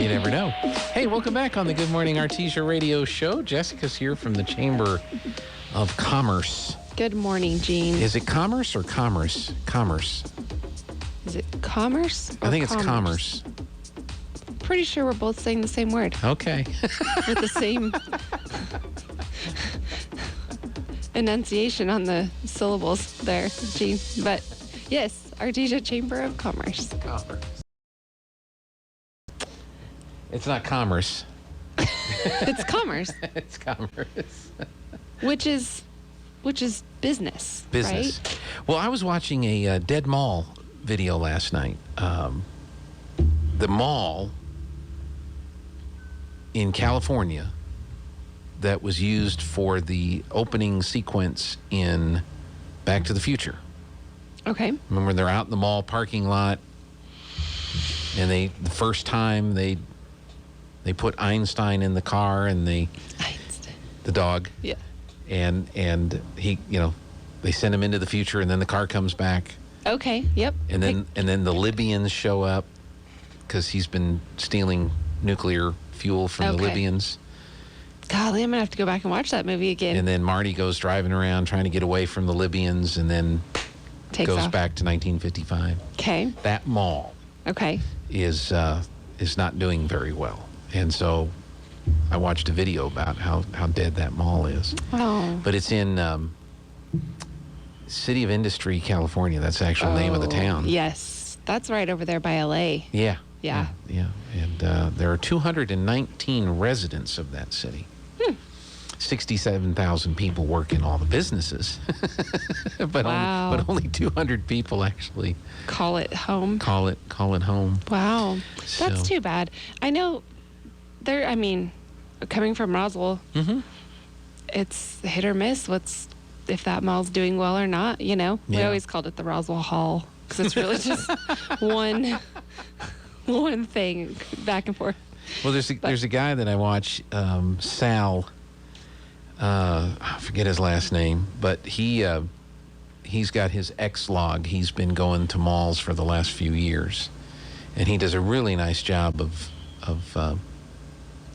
You never know. Hey, welcome back on the Good Morning Artesia radio show. Jessica's here from the Chamber of Commerce. Good morning, Gene. Is it commerce or commerce? Commerce. Is it commerce? I think it's commerce. Pretty sure we're both saying the same word. Okay. With the same enunciation on the syllables there, Gene. But yes, Artesia Chamber of Commerce. Commerce. It's not commerce. It's commerce. It's commerce. Which is business. Business. Right? Well, I was watching a dead mall video last night. The mall in California that was used for the opening sequence in Back to the Future. Okay. Remember, they're out in the mall parking lot, and the first time they put Einstein in the car, and the dog. Yeah. And he, they send him into the future, and then the car comes back. Okay. Yep. And then the Libyans show up because he's been stealing nuclear fuel from the Libyans. Golly, I'm gonna have to go back and watch that movie again. And then Marty goes driving around trying to get away from the Libyans, and then goes back to 1955. Okay. That mall. Okay. Is not doing very well, and so I watched a video about how dead that mall is. Oh. But it's in City of Industry, California. That's the actual name of the town. Yes, that's right over there by LA. Yeah. Yeah. And there are 219 residents of that city. 67,000 people work in all the businesses, but only 200 people actually call it home. Call it home. Wow, that's So. too bad. I know coming from Roswell, it's hit or miss. If that mall's doing well or not? We always called it the Roswell Hall because it's really just one thing back and forth. Well, there's a guy that I watch, Sal. I forget his last name, but he's got his X-log. He's been going to malls for the last few years, and he does a really nice job of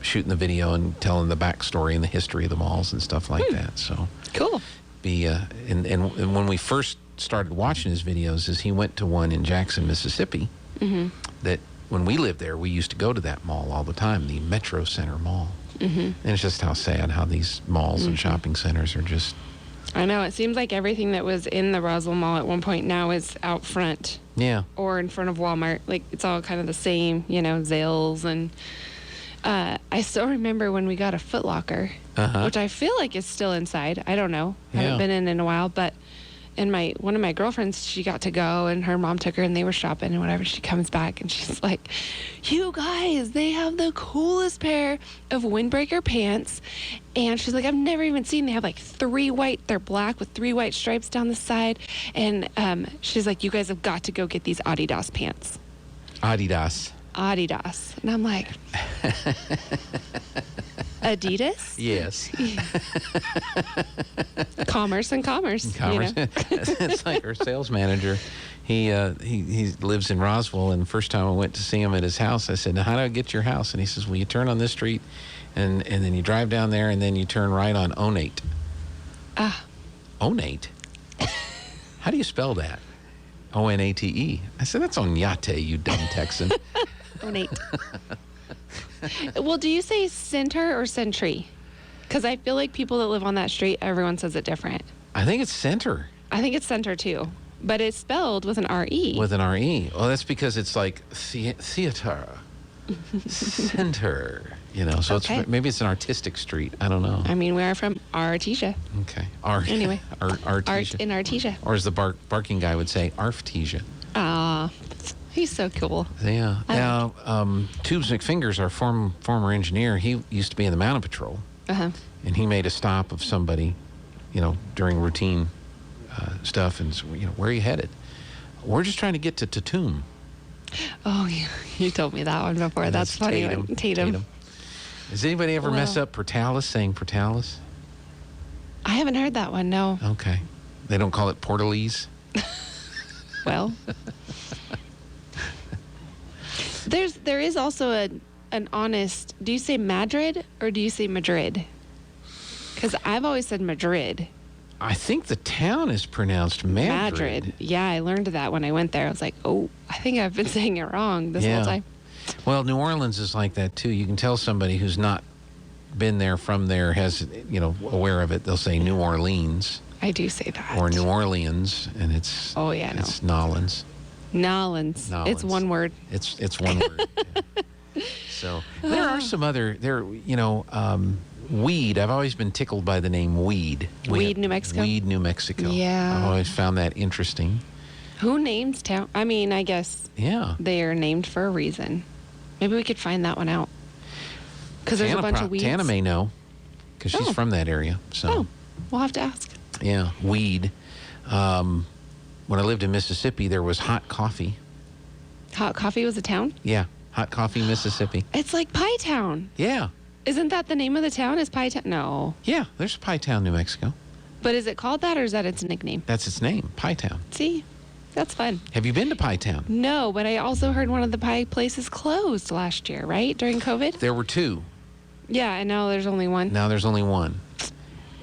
shooting the video and telling the backstory and the history of the malls and stuff like that. So cool. And when we first started watching his videos, is he went to one in Jackson, Mississippi. That when we lived there, we used to go to that mall all the time, the Metro Center Mall. And it's just how sad how these malls and shopping centers are just. I know. It seems like everything that was in the Roswell Mall at one point now is out front. Yeah. Or in front of Walmart. Like, it's all kind of the same, Zales. And I still remember when we got a Foot Locker, which I feel like is still inside. I don't know. I haven't been in a while. But one of my girlfriends, she got to go, and her mom took her, and they were shopping and whatever. She comes back, and she's like, you guys, they have the coolest pair of windbreaker pants. And she's like, I've never even seen. They have like they're black with 3 white stripes down the side. And she's like, you guys have got to go get these Adidas pants. Adidas. And I'm like, Adidas? Yes. Commerce. It's like our sales manager. He lives in Roswell, and the first time I went to see him at his house, I said, now, how do I get to your house? And he says, well, you turn on this street, and then you drive down there, and then you turn right on Onate. Onate? How do you spell that? Onate. I said, that's Onyate, you dumb Texan. Onate. Well, do you say center or century? Because I feel like people that live on that street, everyone says it different. I think it's center. I think it's center too, but it's spelled with an R-E. With an R-E. Well, that's because it's like theater, center, so maybe it's an artistic street. I don't know. I mean, we are from Artesia. Okay. Anyway. Artesia. Art in Artesia. Or as the barking guy would say, Arftesia. He's so cool. Yeah. Now, Tubes McFingers, our former engineer, he used to be in the Mountain Patrol. And he made a stop of somebody, during routine stuff, and where are you headed? We're just trying to get to Tatum. Oh, you told me that one before. That's funny. Tatum. Does anybody ever mess up Portales, saying Portales? I haven't heard that one, no. Okay. They don't call it Portales? Well, there is also an honest, do you say Madrid or do you say Madrid? Because I've always said Madrid. I think the town is pronounced Madrid. Yeah, I learned that when I went there. I was like, oh, I think I've been saying it wrong this whole time. Well, New Orleans is like that too. You can tell somebody who's not been there, from there, has, aware of it. They'll say New Orleans. I do say that. Or New Orleans, and it's it's Nolans. Nolans. It's one word. It's one word. Yeah. So there are some other weed. I've always been tickled by the name Weed. Weed, New Mexico. Weed, New Mexico. Yeah. I've always found that interesting. Who names town? I mean, I guess. Yeah. They are named for a reason. Maybe we could find that one out. Because there's a bunch of weeds. Tana may know, because she's from that area. So. We'll have to ask. Yeah, weed. When I lived in Mississippi, there was Hot Coffee. Hot Coffee was a town? Yeah, Hot Coffee, Mississippi. It's like Pie Town. Yeah. Isn't that the name of the town? Is Pie Town? No. Yeah, there's Pie Town, New Mexico. But is it called that, or is that its nickname? That's its name, Pie Town. See? That's fun. Have you been to Pie Town? No, but I also heard one of the pie places closed last year, right? During COVID? There were two. Yeah, and now there's only one. Now there's only one.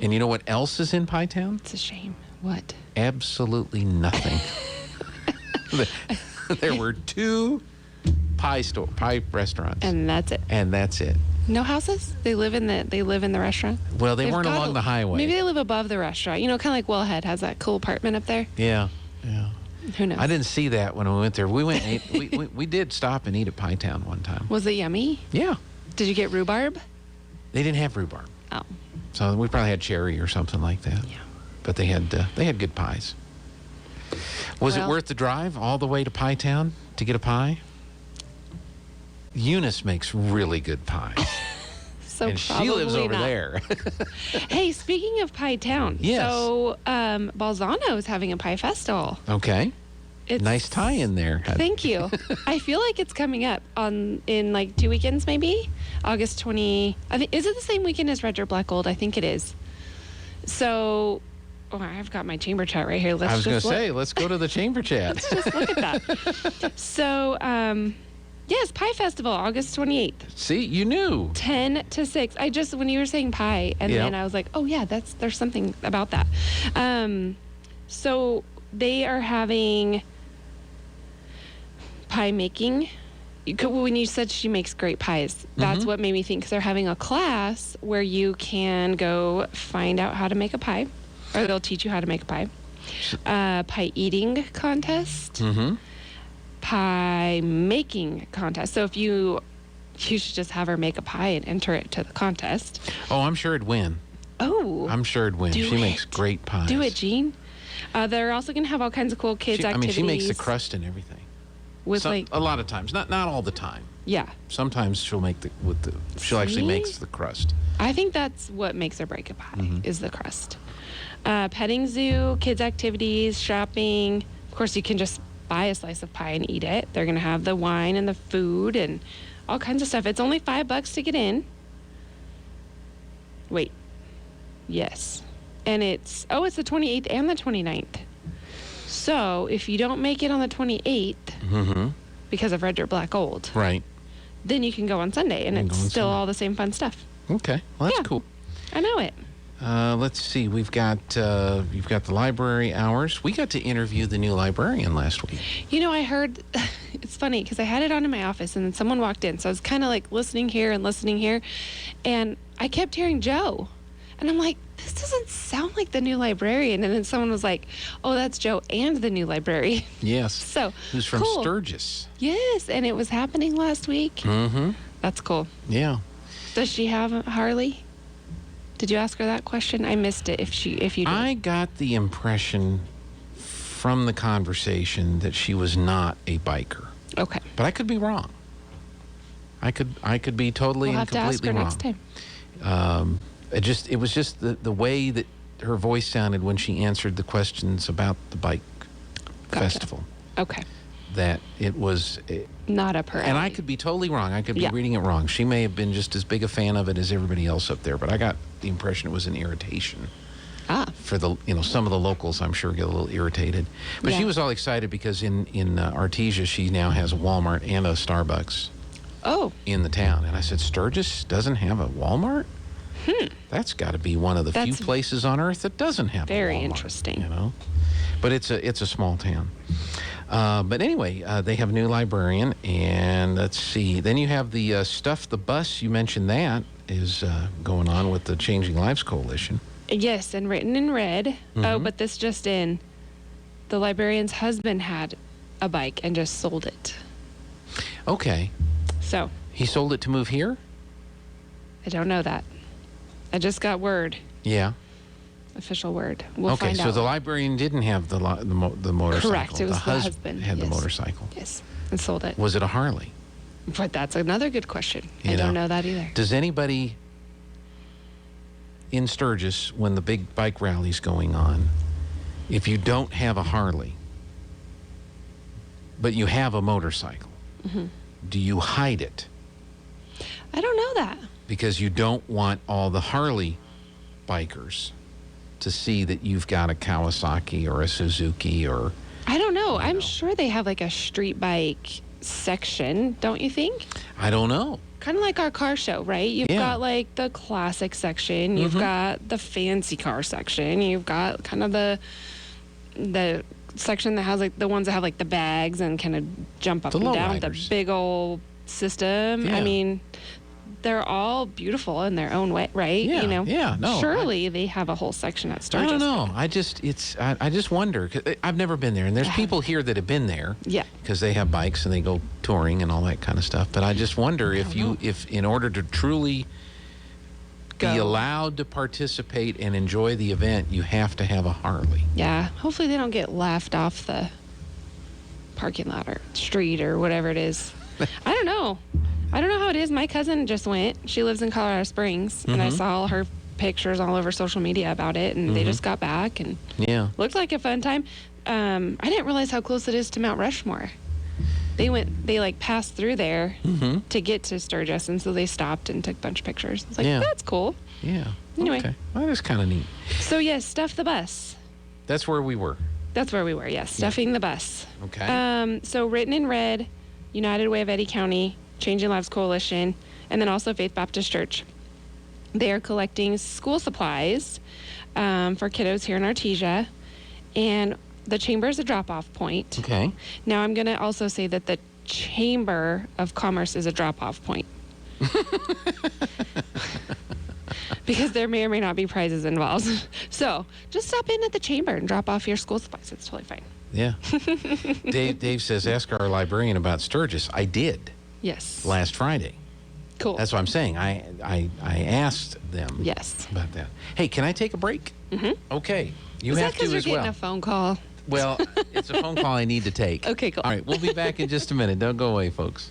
And you know what else is in Pie Town? It's a shame. What? Absolutely nothing. There were two pie restaurants. And that's it. And that's it. No houses? They live in the restaurant? Well, they weren't along the highway. Maybe they live above the restaurant. Kind of like Wellhead has that cool apartment up there. Yeah. Who knows? I didn't see that when we went there. We went and ate, we did stop and eat at Pie Town one time. Was it yummy? Yeah. Did you get rhubarb? They didn't have rhubarb. Oh. So we probably had cherry or something like that. Yeah. But they had good pies. Was it worth the drive all the way to Pie Town to get a pie? Eunice makes really good pies. So and she lives over there. Hey, speaking of Pie Town. Yes. So Balzano is having a pie festival. Okay. Nice tie in there. Thank you. I feel like it's coming up in like 2 weekends, maybe August 20. I think, is it the same weekend as Red or Black Gold? I think it is. So, I've got my chamber chat right here. I was going to say, let's go to the chamber chats. Let's just look at that. So, yes, Pie Festival, August 28th. See, you knew. 10 to 6. When you were saying pie, and then I was like, oh yeah, there's something about that. So they are having pie making. When you said she makes great pies, that's what made me think, because they're having a class where you can go find out how to make a pie, or they'll teach you how to make a pie. Pie eating contest. Pie making contest. So if you should just have her make a pie and enter it to the contest. Oh, I'm sure it'd win. Oh. I'm sure it'd win. She makes great pies. Do it, Jean. They're also going to have all kinds of cool kids activities. She makes the crust and everything. A lot of times, not all the time. Yeah. Sometimes she'll make she'll actually makes the crust. I think that's what makes or break a pie is the crust. Petting zoo, kids activities, shopping. Of course, you can just buy a slice of pie and eat it. They're going to have the wine and the food and all kinds of stuff. It's only $5 to get in. Wait. Yes. And it's the 28th and the 29th. So if you don't make it on the 28th because of Red or Black Gold, right, then you can go on Sunday, and it's still all the same fun stuff. Okay. Well, that's cool. I know it. Let's see. You've got the library hours. We got to interview the new librarian last week. I heard, it's funny because I had it on in my office and then someone walked in. So I was kind of like listening here. And I kept hearing Joe. And I'm like, this doesn't sound like the new librarian. And then someone was like, oh, that's Joe and the new librarian. Yes. So who's from cool. Sturgis. Yes. And it was happening last week. Mm-hmm. That's cool. Yeah. Does she have a Harley? Did you ask her that question? I missed it. If you did. I got the impression from the conversation that she was not a biker. Okay. But I could be wrong. I could be totally we'll and completely wrong. We'll have to ask her wrong. Next time. It was just the way that her voice sounded when she answered the questions about the bike festival. Okay. That it was not up her alley. And I could be totally wrong. I could be reading it wrong. She may have been just as big a fan of it as everybody else up there, but I got the impression it was an irritation. For some of the locals, I'm sure, get a little irritated. But she was all excited because in Artesia, she now has a Walmart and a Starbucks. in the town. And I said, Sturgis doesn't have a Walmart? That's got to be one of the few places on earth that doesn't have a Walmart. Very interesting. You know? But it's a small town. But anyway, they have a new librarian. And let's see. Then you have the Stuff the Bus. You mentioned that is going on with the Changing Lives Coalition. Yes, and written in red. Oh, but this just in. The librarian's husband had a bike and just sold it. Okay. So. He sold it to move here? I don't know that. I just got word. Yeah. Official word. We'll find out. So the librarian didn't have the motorcycle. Correct. It was the husband had yes. the motorcycle. Yes, and sold it. Was it a Harley? But that's another good question. I don't know that either. Does anybody in Sturgis, when the big bike rally's going on, if you don't have a Harley, but you have a motorcycle, do you hide it? I don't know that. Because you don't want all the Harley bikers to see that you've got a Kawasaki or a Suzuki or... I don't know. I'm sure they have like a street bike section, don't you think? I don't know. Kind of like our car show, right? You've got like the classic section. You've got the fancy car section. You've got kind of the section that has like the ones that have like the bags and kind of jump up and down with the big old system. Yeah. I mean, they're all beautiful in their own way, right? Yeah, you know, no, surely they have a whole section at Sturgis. I don't know. I just wonder. 'Cause I've never been there, and there's people here that have been there. Yeah. Because they have bikes and they go touring and all that kind of stuff. But I just wonder if in order to truly be allowed to participate and enjoy the event, you have to have a Harley. Yeah. Hopefully they don't get laughed off the parking lot or street or whatever it is. I don't know. I don't know how it is. My cousin just went. She lives in Colorado Springs, and I saw all her pictures all over social media about it, and they just got back, and looked like a fun time. I didn't realize how close it is to Mount Rushmore. They like passed through there to get to Sturgis, and so they stopped and took a bunch of pictures. It's like, that's cool. Yeah. Anyway. Okay. Well, that is kind of neat. So, yes, Stuff the Bus. That's where we were. That's where we were, yes. Stuffing the Bus. Okay. So, written in red, United Way of Eddy County, Changing Lives Coalition, and then also Faith Baptist Church. They are collecting school supplies for kiddos here in Artesia, and the chamber is a drop-off point. Okay. Now, I'm going to also say that the Chamber of Commerce is a drop-off point. Because there may or may not be prizes involved. So, just stop in at the chamber and drop off your school supplies. It's totally fine. Yeah. Dave says, ask our librarian about Sturgis. I did. Yes. Last Friday. Cool. That's what I'm saying. I asked them. Yes. About that. Hey, can I take a break? Okay. You Is have that because to you're as getting well. a phone call? Well, it's a phone call I need to take. Okay, cool. All right, we'll be back in just a minute. Don't go away, folks.